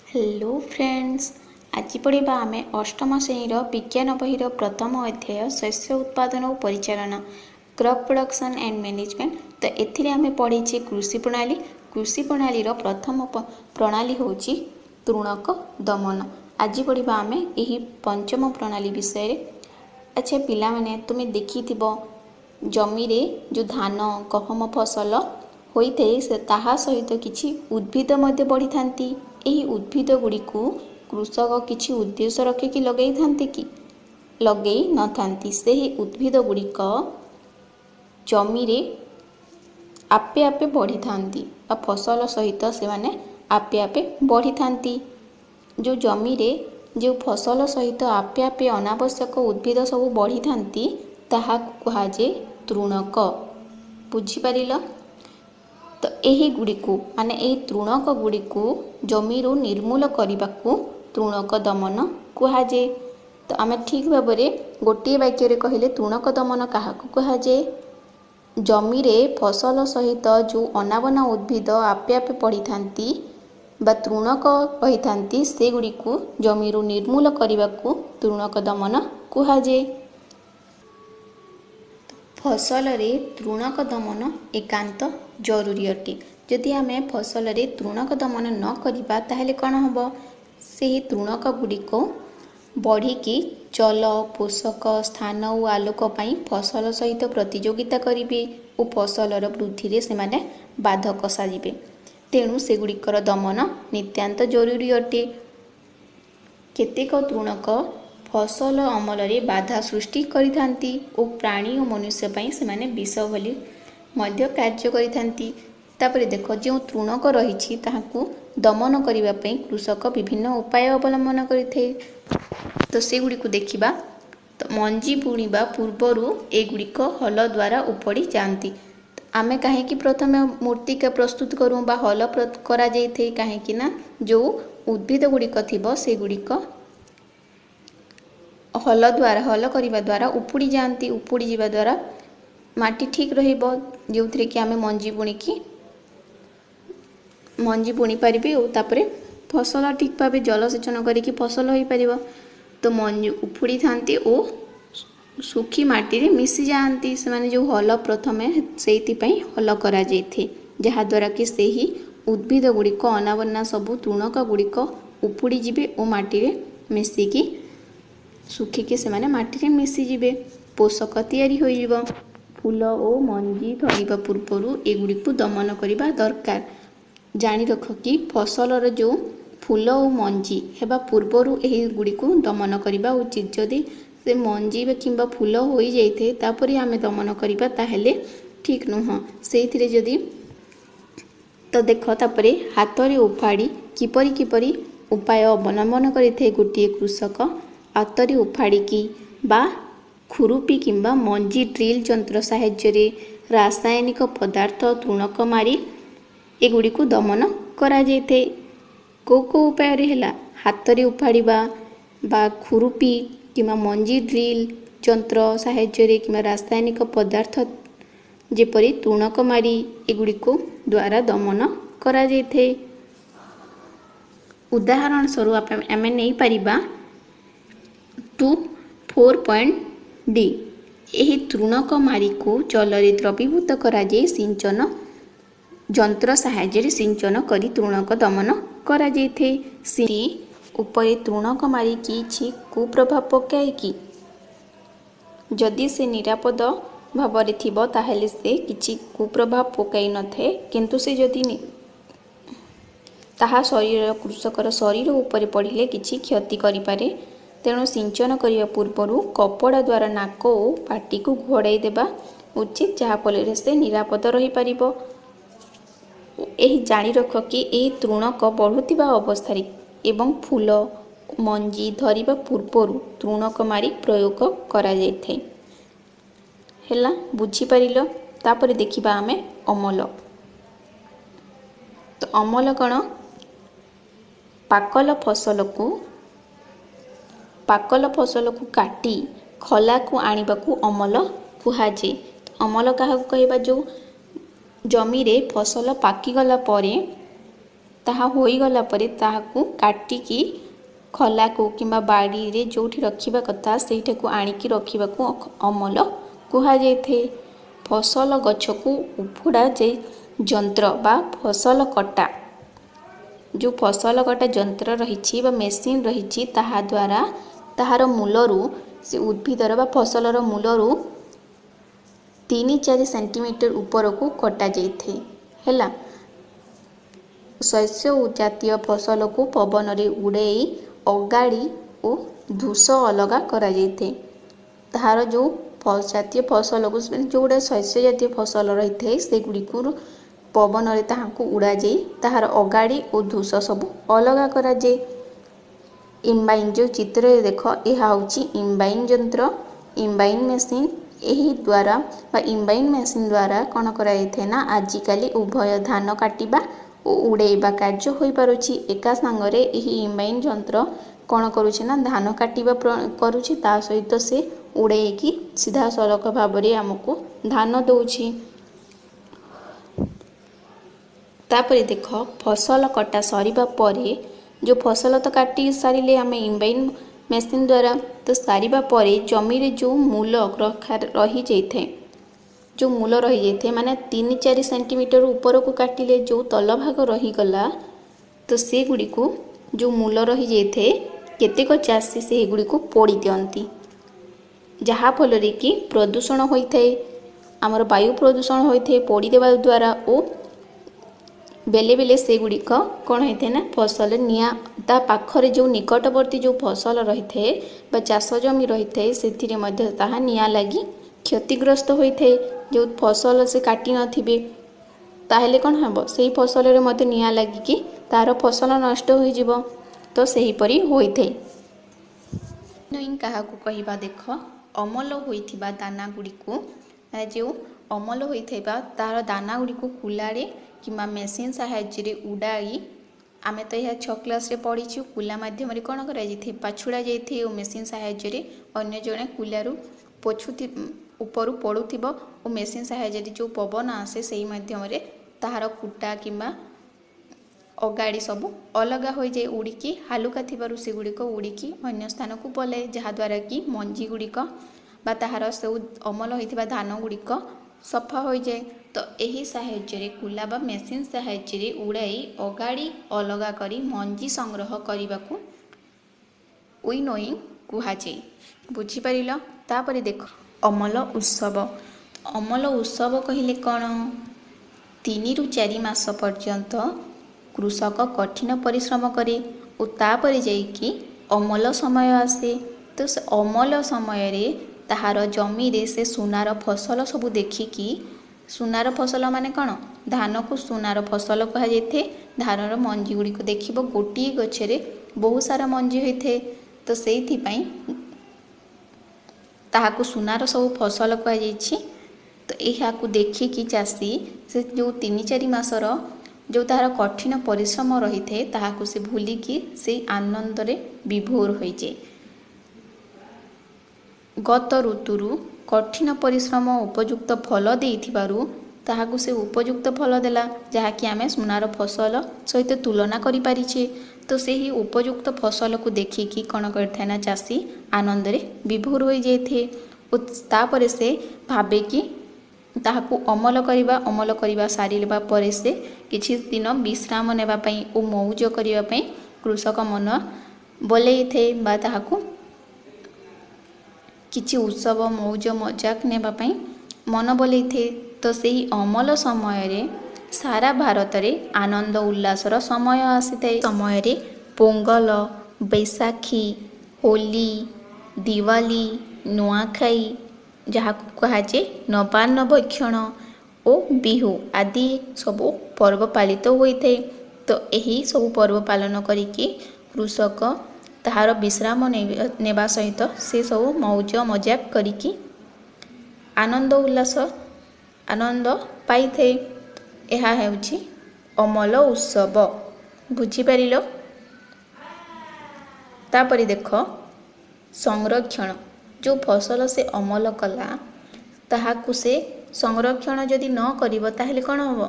Hello friends, आज पढ़ा आम अष्टम श्रेणीर विज्ञान बहिर प्रथम अध्याय शस्य उत्पादन और परिचालन क्रॉप प्रोडक्शन एंड मैनेजमेंट। तो एथिरे आम पढ़ीचे कृषि प्रणाली। कृषि प्रणाली प्रथम प्रणाली होची तृणक दमन। आज पढ़ा आम यही पंचम प्रणाली विषय। अच्छा पिला माने तुम देखी जमी रे जो धान गहम फसल होते ताहा सहित किछि उद्भिद मध्य बढ़ी थांती। एही उद्भिद गुड़ी को कृषक किछि उद्देश्य रखिकी लगई थांती कि लगई न थांती। सेही उद्भिद गुड़िक जमी रे आपे आपे बढ़ी थांती आ फसल सहित से माने आपे आपे बढ़ी थांती। जो जमी रे जो फसल सहित आपे आपे अनावश्यक उद्भिद सब बढ़ी थांती ताहा कुहाजे तृणक। बुझिपारिल? तो यही गुड़ी को माने यही तृणक गुड़ी को जमीरू निर्मूल करने को तृणक दमन कुहाजे। तो आम ठीक भाव में गोटे वाक्य कहले तृणक दमन क्या कुहाजे? जमी रे फसल सहित जो अनावना उद्भिद आपे आपे पड़ी थांती बा तृणक रही थांती से गुड़ी को जमीरू निर्मूल करने को तृणक दमन कुहाजे। फसल रे तृणक दमन एकांत जरूरी अटे। जदि आम फसल रे तृणक दमन न करिबा ताहेले कौन हम? से तृणक गुड़िक बढ़िकी जल पोषक स्थान और आलोक पाई फसल सहित प्रतियोगिता करिवे और फसलर वृद्धि से माने बाधक साजिबे। तेणु से गुड़िकर दमन नित्यांत जरूरी अटे। केतेक तृणक फसल अमल रे बाधा सृष्टि करिथांती और प्राणी और मनुष्य पई से माने विष भली मध्य कार्य करिथांती। तापरे देख जो तृणक रही ताहाकू दमन करने पई कृषक विभिन्न उपाय अवलंबन करिथे। तो से गुड़ी को देखिबा। तो मंजी बुणीबा पूर्वरु एगुड़िक हल द्वारा उपड़ी जाती। आमे कहीं प्रथम मूर्तिका प्रस्तुत करूँ बा हल करा जाइथे कहीं ना जो उद्भिद गुड़िक थिबो से गुड़िक हल करने द्वारा उपुड़ी जाती। उपुड़ी जावा द्वारा माटी ठीक रहिबो जो थरे कि आमे मंजी बुणी पारिबे और तापरे फसल ठीक भाव जलसेचन करिकी फसल होई परिबो। तो मंजी उपुड़ी थांती और सुखी माटी रे मिसी जाती। से माने जो हल प्रथमे सेति पई हल करा जाइथे जहा द्वारा कि सेही उद्भिद गुड़िक अनावना सबु तृणक गुड़िक उपुड़ी जिबे और माटी रे मिसिकी सुखिकी से माने माटी रे मिसी जिबे पोषक तैयारी होई जिवो। फूल और मंजी धरिबा पूर्वरु एगुड़िक दमन करिबा दरकार। जानी रख कि फसलर जो फूल और मंजी हेबा पूर्वरु एही गुड़िक दमन करिबा उचित। जदि से मंजी किंबा फूल हो जाइथे तापरे आमे दमन करिबा ताहेले ठीक नुह। सेथिरे जदि तो देख तापरे हाथ रे उफाड़ी किपरि उपाय अवलंबन करिथे गोटे कृषक। हाथ रे उफाड़िकी बा खुरुपी किंबा मंजी ड्रिल यंत्र साहाय्य रासायनिक पदार्थ तृणक मारी एगुड़ी को दमन करा जाइथे। को उपाय हैला हाथ रे उफाड़िबा बा खुरुपी किंबा मंजी ड्रिल यंत्र साहाय्य किंबा रासायनिक पदार्थ जेपरी तृणक मारी एगुड़ी को द्वारा दमन करा जाइथे। उदाहरण स्वरूप आम नहीं पारिबा 2.4 यही तृणक मारी को जल रे द्रवीभूत करा जाय सिंचन यंत्र साहाय्य सिंचन करी तृणक दमन करा जाइथे। सी उपरे तृणक मारी किछि कुप्रभाव पकाए कि? जदि से निरापद भाव रे थिबो ताहेले से किछि कुप्रभाव पकाई न थे, किंतु से जदि ताहा शरीर कृषकर शरीर उपरे पड़िले किछि क्षति करि पारे। तेणु सिंचन करने पूर्व कपड़ा द्वारा नाक और पाटी को घोड़ाई देबा उचित जहाँफल से निरापद रही पारिबो। एही जानी रख कि यह तृणक बढ़ुतिबा अवस्था एवं फूल मंजी धरिबा पूर्व तृणक मारी प्रयोग करा जाइथे। हैला बुझी पारिल? तापरे देखिबा आमे अमल। तो अमल कण? पाकल फसल को काटी खला को आनिबा को अमल कुहाजे। अमल क्या कहबा? जो जमी रे फसल पाकी गला परे ତାହା ହୋଇଗଲା ପରେ ତାହାକୁ କାଟିକି ଖଲାକୁ କିମ୍ବା ବାଡ଼ିରେ ଯେଉଁଠି ରଖିବା କଥା ସେଇଠାକୁ ଆଣିକି ରଖିବାକୁ ଅମଲ କୁହାଯାଇଥାଏ। ଫସଲ ଗଛକୁ ଉପୁଡ଼ା ଯାଇ ଯନ୍ତ୍ର ବା ଫସଲ କଟା ଯେଉଁ ଫସଲ କଟା ଯନ୍ତ୍ର ରହିଛି ବା ମେସିନ୍ ରହିଛି ତାହା ଦ୍ୱାରା ତାହାର ମୂଳରୁ ସେ ଉଦ୍ଭିଦର ବା ଫସଲର ମୂଳରୁ 3-4 ସେଣ୍ଟିମିଟର ଉପରକୁ କଟାଯାଇଥାଏ। ହେଲା, ଶସ୍ୟ ଜାତୀୟ ଫସଲକୁ ପବନରେ ଉଡ଼ାଇ ଅଗାଡ଼ି ଓ ଧୂସ ଅଲଗା କରାଯାଇଥାଏ। ତାହାର ଯେଉଁ ଜାତୀୟ ଫସଲକୁ ଯେଉଁଗୁଡ଼ା ଶସ୍ୟ ଜାତୀୟ ଫସଲ ରହିଥାଏ ସେଗୁଡ଼ିକୁ ପବନରେ ତାହାକୁ ଉଡ଼ାଯାଇ ତାହାର ଅଗାଡ଼ି ଓ ଧୂସ ସବୁ ଅଲଗା କରାଯାଏ। ଇମ୍ବାଇନ୍ ଯେଉଁ ଚିତ୍ରରେ ଦେଖ, ଏହା ହେଉଛି ଇମ୍ବାଇନ୍ ଯନ୍ତ୍ର, ଇମ୍ବାଇନ୍ ମେସିନ୍। ଏହି ଦ୍ୱାରା ବା ଇମ୍ବାଇନ୍ ମେସିନ୍ ଦ୍ୱାରା କ'ଣ କରାଯାଇଥାଏ ନା ଆଜିକାଲି ଉଭୟ ଧାନ କାଟିବା ଓ ଉଡ଼ାଇବା କାର୍ଯ୍ୟ ହୋଇପାରୁଛି। ଏକା ସାଙ୍ଗରେ ଏହି ଇମ୍ବାଇନ୍ ଯନ୍ତ୍ର କ'ଣ କରୁଛି ନା ଧାନ କାଟିବା କରୁଛି, ତା ସହିତ ସେ ଉଡ଼ାଇକି ସିଧାସଳଖ ଭାବରେ ଆମକୁ ଧାନ ଦେଉଛି। ତାପରେ ଦେଖ, ଫସଲ କଟା ସରିବା ପରେ ଯେଉଁ ଫସଲ ତ କାଟି ସାରିଲେ ଆମେ ଇମ୍ବାଇନ୍ ମେସିନ୍ ଦ୍ୱାରା, ତ ସାରିବା ପରେ ଜମିରେ ଯେଉଁ ମୂଳ ରହିଯାଇଥାଏ ମାନେ 3-4 ସେଣ୍ଟିମିଟର ଉପରକୁ କାଟିଲେ ଯେଉଁ ତଳ ଭାଗ ରହିଗଲା, ତ ସେଗୁଡ଼ିକୁ ଯେଉଁ ମୂଳ ରହିଯାଇଥାଏ କେତେକ ଚାଷୀ ସେଗୁଡ଼ିକୁ ପୋଡ଼ି ଦିଅନ୍ତି, ଯାହାଫଳରେ କି ପ୍ରଦୂଷଣ ହୋଇଥାଏ। ଆମର ବାୟୁ ପ୍ରଦୂଷଣ ହୋଇଥାଏ ପୋଡ଼ି ଦେବା ଦ୍ୱାରା ଓ ବେଲେ ବେଲେ ସେଗୁଡ଼ିକ କ'ଣ ହୋଇଥାଏ ନା ଫସଲ ନିଆଁ ତା ପାଖରେ ଯେଉଁ ନିକଟବର୍ତ୍ତୀ ଯେଉଁ ଫସଲ ରହିଥାଏ ବା ଚାଷ ଜମି ରହିଥାଏ ସେଥିରେ ମଧ୍ୟ ତାହା ନିଆଁ ଲାଗି କ୍ଷତିଗ୍ରସ୍ତ ହୋଇଥାଏ। ଯେଉଁ ଫସଲ ସେ କାଟି ନଥିବେ ତାହେଲେ କ'ଣ ହେବ, ସେହି ଫସଲରେ ମଧ୍ୟ ନିଆଁ ଲାଗିକି ତାର ଫସଲ ନଷ୍ଟ ହୋଇଯିବ। ତ ସେହିପରି ହୋଇଥାଏ। କାହାକୁ କହିବା, ଦେଖ, ଅମଲ ହୋଇଥିବା ଦାନା ଗୁଡ଼ିକୁ ଯେଉଁ ଅମଲ ହୋଇଥିବା ତାର ଦାନା ଗୁଡ଼ିକୁ କୁଲାରେ କିମ୍ବା ମେସିନ୍ ସାହାଯ୍ୟରେ ଉଡ଼ାଇ, ଆମେ ତ ଏହା 6 କ୍ଲାସରେ ପଢ଼ିଛୁ, କୁଲା ମାଧ୍ୟମରେ କ'ଣ କରାଯାଇଥାଏ ପାଛୁଡ଼ା ଯାଇଥାଏ ଓ ମେସିନ୍ ସାହାଯ୍ୟରେ ଅନ୍ୟ ଜଣେ କୁଲାରୁ ଉପରୁ ପଡ଼ୁଥିବ ଓ ମେସିନ୍ ସାହାଯ୍ୟରେ ଯେଉଁ ପବନ ଆସେ ସେହି ମାଧ୍ୟମରେ ତାହାର କୁଟା କିମ୍ବା ଅଗାଡ଼ି ସବୁ ଅଲଗା ହୋଇଯାଏ। ଉଡ଼ିକି ହାଲୁକା ଥିବାରୁ ସେଗୁଡ଼ିକ ଉଡ଼ିକି ଅନ୍ୟ ସ୍ଥାନକୁ ପଳାଏ, ଯାହାଦ୍ୱାରା କି ମଞ୍ଜି ଗୁଡ଼ିକ ବା ତାହାର ସବୁ ଅମଲ ହୋଇଥିବା ଧାନ ଗୁଡ଼ିକ ସଫା ହୋଇଯାଏ। ତ ଏହି ସାହାଯ୍ୟରେ କୁଲା ବା ମେସିନ୍ ସାହାଯ୍ୟରେ ଉଡ଼ାଇ ଅଗାଡ଼ି ଅଲଗା କରି ମଞ୍ଜି ସଂଗ୍ରହ କରିବାକୁ ଉଇନୋଇଂ କୁହାଯାଏ। ବୁଝିପାରିଲ? ତାପରେ ଦେଖ, ଅମଲ ଉତ୍ସବ। ଅମଲ ଉତ୍ସବ କହିଲେ କ'ଣ? 3-4 ମାସ ପର୍ଯ୍ୟନ୍ତ କୃଷକ କଠିନ ପରିଶ୍ରମ କରେ ଓ ତାପରେ ଯାଇକି ଅମଲ ସମୟ ଆସେ। ତ ସେ ଅମଲ ସମୟରେ ତାହାର ଜମିରେ ସେ ସୁନାର ଫସଲ ସବୁ ଦେଖିକି, ସୁନାର ଫସଲ ମାନେ କ'ଣ, ଧାନକୁ ସୁନାର ଫସଲ କୁହାଯାଇଥାଏ। ଧାନର ମଞ୍ଜି ଗୁଡ଼ିକୁ ଦେଖିବ ଗୋଟିଏ ଗଛରେ ବହୁତ ସାରା ମଞ୍ଜି ହୋଇଥାଏ, ତ ସେଇଥିପାଇଁ ତାହାକୁ ସୁନାର ସବୁ ଫସଲ କୁହାଯାଇଛି। ତ ଏହାକୁ ଦେଖିକି ଚାଷୀ ସେ ଯେଉଁ 3-4 ମାସର ଯେଉଁ ତାହାର କଠିନ ପରିଶ୍ରମ ରହିଥାଏ ତାହାକୁ ସେ ଭୁଲିକି ସେଇ ଆନନ୍ଦରେ ବିଭୋର ହୋଇଯାଏ। ଗତ ଋତୁରୁ କଠିନ ପରିଶ୍ରମ ଉପଯୁକ୍ତ ଫଳ ଦେଇଥିବାରୁ ତାହାକୁ ସେ ଉପଯୁକ୍ତ ଫଳ ଦେଲା, ଯାହାକି ଆମେ ସୁନାର ଫସଲ ସହିତ ତୁଳନା କରିପାରିଛେ। ତ ସେହି ଉପଯୁକ୍ତ ଫସଲକୁ ଦେଖିକି କ'ଣ କରିଥାଏ ନା ଚାଷୀ ଆନନ୍ଦରେ ବିଭୋର ହୋଇଯାଇଥାଏ ଓ ତାପରେ ସେ ଭାବେ କି ତାହାକୁ ଅମଲ କରିବା ସାରିବା ପରେ ସେ କିଛି ଦିନ ବିଶ୍ରାମ ନେବା ପାଇଁ ଓ ମଉଜ କରିବା ପାଇଁ କୃଷକ ମନ ବଲେଇଥାଏ ବା ତାହାକୁ କିଛି ଉତ୍ସବ ମଉଜ ମଜାକ ନେବା ପାଇଁ ମନ ବଲେଇଥାଏ। ତ ସେହି ଅମଲ ସମୟରେ ସାରା ଭାରତରେ ଆନନ୍ଦ ଉଲ୍ଲାସର ସମୟ ଆସିଥାଏ। ସମୟରେ ପୋଙ୍ଗଲ, ବୈଶାଖୀ, ହୋଲି, ଦିୱାଲି, ନୂଆଖାଇ, ଯାହାକୁ କୁହାଯାଏ ନବାନ୍ନ ଭକ୍ଷଣ ଓ ବିହୁ ଆଦି ସବୁ ପର୍ବ ପାଳିତ ହୋଇଥାଏ। ତ ଏହି ସବୁ ପର୍ବ ପାଳନ କରିକି କୃଷକ ତାହାର ବିଶ୍ରାମ ନେବା ସହିତ ସେ ସବୁ ମଉଜ ମଜାକ କରିକି ଆନନ୍ଦ ପାଇଥାଏ। ଏହା ହେଉଛି ଅମଲ ଉତ୍ସବ। ବୁଝିପାରିଲ? ତାପରେ ଦେଖ, ସଂରକ୍ଷଣ। ଯେଉଁ ଫସଲ ସେ ଅମଲ କଲା ତାହାକୁ ସେ ସଂରକ୍ଷଣ ଯଦି ନ କରିବ ତାହେଲେ କ'ଣ ହେବ?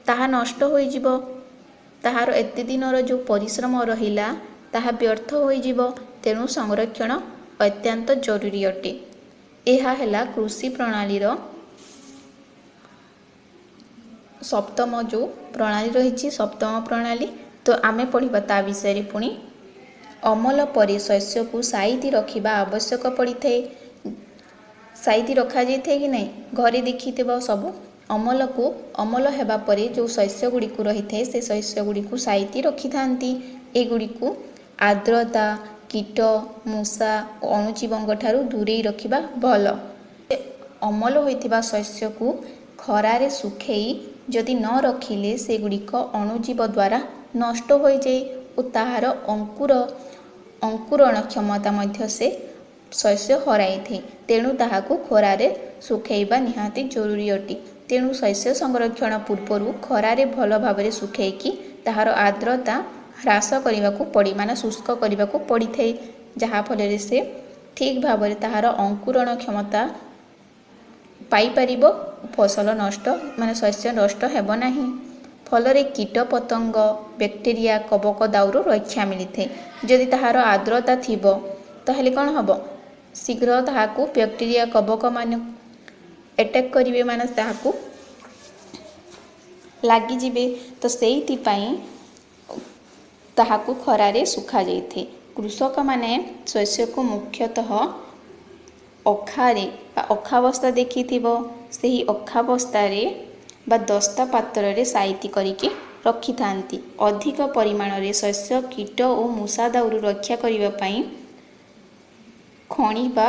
ତାହା ନଷ୍ଟ ହୋଇଯିବ। ତାହାର ଏତେ ଦିନର ଯେଉଁ ପରିଶ୍ରମ ରହିଲା ତାହା ବ୍ୟର୍ଥ ହୋଇଯିବ। ତେଣୁ ସଂରକ୍ଷଣ ଅତ୍ୟନ୍ତ ଜରୁରୀ ଅଟେ। ଏହା ହେଲା କୃଷି ପ୍ରଣାଳୀର ସପ୍ତମ ଯେଉଁ ପ୍ରଣାଳୀ ରହିଛି, ସପ୍ତମ ପ୍ରଣାଳୀ। ତ ଆମେ ପଢ଼ିବା ତା ବିଷୟରେ ପୁଣି। ଅମଳ ପରେ ଶସ୍ୟକୁ ସାଇତି ରଖିବା ଆବଶ୍ୟକ ପଡ଼ିଥାଏ। ସାଇତି ରଖାଯାଇଥାଏ କି ନାହିଁ, ଘରେ ଦେଖିଥିବ ସବୁ। ଅମଳ ହେବା ପରେ ଯେଉଁ ଶସ୍ୟ ଗୁଡ଼ିକୁ ରହିଥାଏ ସେ ଶସ୍ୟ ଗୁଡ଼ିକୁ ସାଇତି ରଖିଥାନ୍ତି। ଏଗୁଡ଼ିକୁ ଆର୍ଦ୍ରତା, କୀଟ, ମୂଷା ଓ ଅଣୁଜୀବଙ୍କ ଠାରୁ ଦୂରେଇ ରଖିବା ଭଲ। ଅମଳ ହୋଇଥିବା ଶସ୍ୟକୁ ଖରାରେ ଶୁଖେଇ ଯଦି ନ ରଖିଲେ ସେଗୁଡ଼ିକ ଅଣୁଜୀବ ଦ୍ୱାରା ନଷ୍ଟ ହୋଇଯାଏ ଓ ତାହାର ଅଙ୍କୁରଣ କ୍ଷମତା ମଧ୍ୟ ସେ ଶସ୍ୟ ହରାଇଥାଏ। ତେଣୁ ତାହାକୁ ଖରାରେ ଶୁଖେଇବା ନିହାତି ଜରୁରୀ ଅଟେ। ତେଣୁ ଶସ୍ୟ ସଂରକ୍ଷଣ ପୂର୍ବରୁ ଖରାରେ ଭଲ ଭାବରେ ଶୁଖେଇକି ତାହାର ଆର୍ଦ୍ରତା ହ୍ରାସ କରିବାକୁ ମାନେ ଶୁଷ୍କ କରିବାକୁ ପଡ଼ିଥାଏ, ଯାହାଫଳରେ ସେ ଠିକ୍ ଭାବରେ ତାହାର ଅଙ୍କୁରଣ କ୍ଷମତା ପାଇପାରିବ। ଫସଲ ନଷ୍ଟ ମାନେ ଶସ୍ୟ ନଷ୍ଟ ହେବ ନାହିଁ। ଫଳରେ କୀଟ ପତଙ୍ଗ, ବ୍ୟାକ୍ଟେରିଆ, କବକ ଦାଉରୁ ରକ୍ଷା ମିଳିଥାଏ। ଯଦି ତାହାର ଆର୍ଦ୍ରତା ଥିବ ତାହେଲେ କ'ଣ ହେବ, ଶୀଘ୍ର ତାହାକୁ ବ୍ୟାକ୍ଟେରିଆ, କବକ ମାନେ ଆଟାକ୍ କରିବେ, ମାନେ ତାହାକୁ ଲାଗିଯିବେ। ତ ସେଇଥିପାଇଁ ତାହାକୁ ଖରାରେ ଶୁଖାଯାଇଥାଏ। କୃଷକମାନେ ଶସ୍ୟକୁ ମୁଖ୍ୟତଃ ଅଖାରେ ବା ଅଖାବସ୍ତା ଦେଖିଥିବ, ସେହି ଅଖାବସ୍ତାରେ ବା ଦସ୍ତା ପାତ୍ରରେ ସାଇତି କରିକି ରଖିଥାନ୍ତି। ଅଧିକ ପରିମାଣରେ ଶସ୍ୟ କୀଟ ଓ ମୂଷା ଦାଉରୁ ରକ୍ଷା କରିବା ପାଇଁ ଖଣି ବା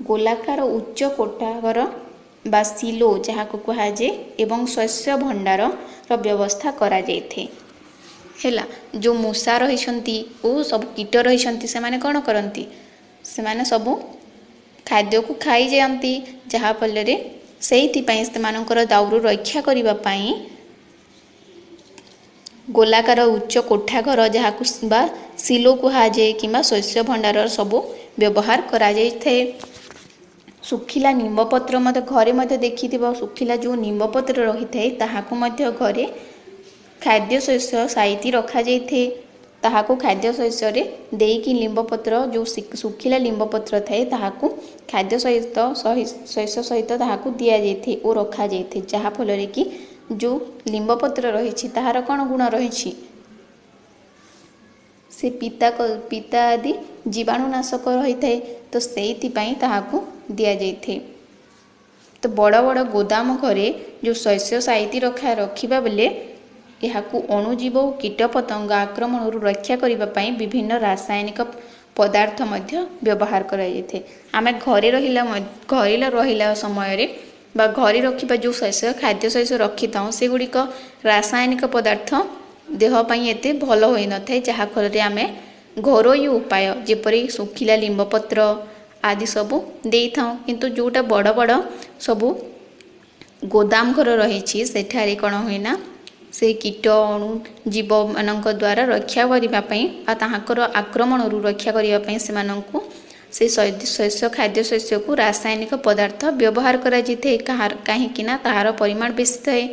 ଗୋଲାକାର ଉଚ୍ଚ କୋଠାଘର ବା ସିଲୋ ଯାହାକୁ କୁହାଯାଏ ଏବଂ ଶସ୍ୟ ଭଣ୍ଡାରର ବ୍ୟବସ୍ଥା କରାଯାଇଥାଏ। ହେଲା, ଯେଉଁ ମୂଷା ରହିଛନ୍ତି ଓ ସବୁ କୀଟ ରହିଛନ୍ତି ସେମାନେ କ'ଣ କରନ୍ତି, ସେମାନେ ସବୁ ଖାଦ୍ୟକୁ ଖାଇଯାଆନ୍ତି, ଯାହାଫଳରେ ସେଇଥିପାଇଁ ସେମାନଙ୍କର ଦାଉରୁ ରକ୍ଷା କରିବା ପାଇଁ ଗୋଲାକାର ଉଚ୍ଚ କୋଠାଘର ଯାହାକୁ ବା ସିଲୋ କୁହାଯାଏ କିମ୍ବା ଶସ୍ୟ ଭଣ୍ଡାରର ସବୁ ବ୍ୟବହାର କରାଯାଇଥାଏ। ଶୁଖିଲା ନିମ୍ବପତ୍ର ମଧ୍ୟ ଘରେ ମଧ୍ୟ ଦେଖିଥିବ, ଶୁଖିଲା ଯେଉଁ ନିମ୍ବପତ୍ର ରହିଥାଏ ତାହାକୁ ମଧ୍ୟ ଘରେ ଖାଦ୍ୟ ଶସ୍ୟ ସାଇତି ରଖାଯାଇଥାଏ। ତାହାକୁ ଖାଦ୍ୟ ଶସ୍ୟରେ ଦେଇକି ଲିମ୍ବପତ୍ର ଯେଉଁ ଶୁଖିଲା ଲିମ୍ବପତ୍ର ଥାଏ ତାହାକୁ ଖାଦ୍ୟ ଶସ୍ୟ ସହିତ ତାହାକୁ ଦିଆଯାଇଥାଏ ଓ ରଖାଯାଇଥାଏ, ଯାହାଫଳରେ କି ଯେଉଁ ଲିମ୍ବପତ୍ର ରହିଛି ତାହାର କ'ଣ ଗୁଣ ରହିଛି, ସେ ପିତା ଆଦି ଜୀବାଣୁନାଶକ ରହିଥାଏ। ତ ସେଇଥିପାଇଁ ତାହାକୁ ଦିଆଯାଇଥାଏ। ତ ବଡ଼ ବଡ଼ ଗୋଦାମ ଘରେ ଯେଉଁ ଶସ୍ୟ ସାଇତି ରଖିବା ବେଳେ ଏହାକୁ ଅଣୁଜୀବ ଓ କୀଟପତଙ୍ଗ ଆକ୍ରମଣରୁ ରକ୍ଷା କରିବା ପାଇଁ ବିଭିନ୍ନ ରାସାୟନିକ ପଦାର୍ଥ ମଧ୍ୟ ବ୍ୟବହାର କରାଯାଇଥାଏ। ଆମେ ଘରେ ରହିଲା ସମୟରେ ବା ଘରେ ରଖିବା ଯେଉଁ ଖାଦ୍ୟ ଶସ୍ୟ ରଖିଥାଉ ସେଗୁଡ଼ିକ ରାସାୟନିକ ପଦାର୍ଥ ଦେହ ପାଇଁ ଏତେ ଭଲ ହୋଇନଥାଏ, ଯାହାଫଳରେ ଆମେ ଘରୋଇ ଉପାୟ ଯେପରି ଶୁଖିଲା ଲିମ୍ବପତ୍ର ଆଦି ସବୁ ଦେଇଥାଉ। କିନ୍ତୁ ଯେଉଁଟା ବଡ଼ ବଡ଼ ସବୁ ଗୋଦାମ ଘର ରହିଛି ସେଠାରେ କ'ଣ ହୁଏ ନା, ସେ କୀଟ ଅଣୁଜୀବମାନଙ୍କ ଦ୍ୱାରା ରକ୍ଷା କରିବା ପାଇଁ ବା ତାହାଙ୍କର ଆକ୍ରମଣରୁ ରକ୍ଷା କରିବା ପାଇଁ ସେମାନଙ୍କୁ ସେ ଖାଦ୍ୟ ଶସ୍ୟକୁ ରାସାୟନିକ ପଦାର୍ଥ ବ୍ୟବହାର କରାଯାଇଥାଏ। କାହିଁକି ନା ତାହାର ପରିମାଣ ବେଶୀ ଥାଏ।